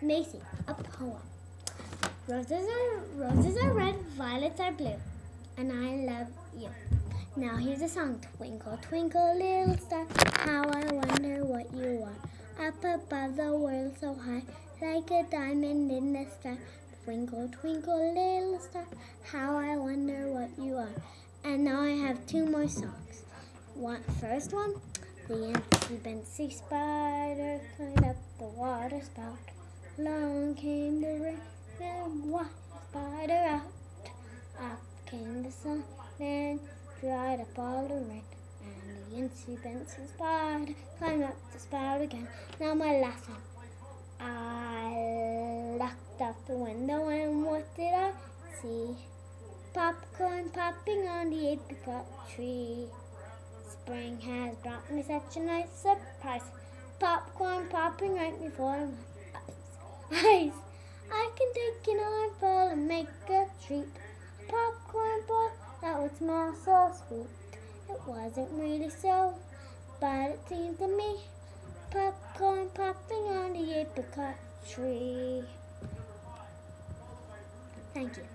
Macy, a poem. Roses are red, violets are blue, and I love you. Now here's a song. Twinkle, twinkle, little star, how I wonder what you are. Up above the world so high, like a diamond in the sky. Twinkle, twinkle, little star, how I wonder what you are. And now I have two more songs. First one, the Incy Bency spider climbed up the water spout. Along came the rain and washed the spider out. Up came the sun and dried up all the rain. And the Incy Bency spider climbed up the spout again. Now my last one. I looked out the window and what did I see? Popcorn popping on the apricot tree. Spring has brought me such a nice surprise. Popcorn popping right before my eyes. I can take an armful and make a treat. Popcorn ball that would smell so sweet. It wasn't really so, but it seemed to me. Popcorn popping on the apricot tree. Thank you.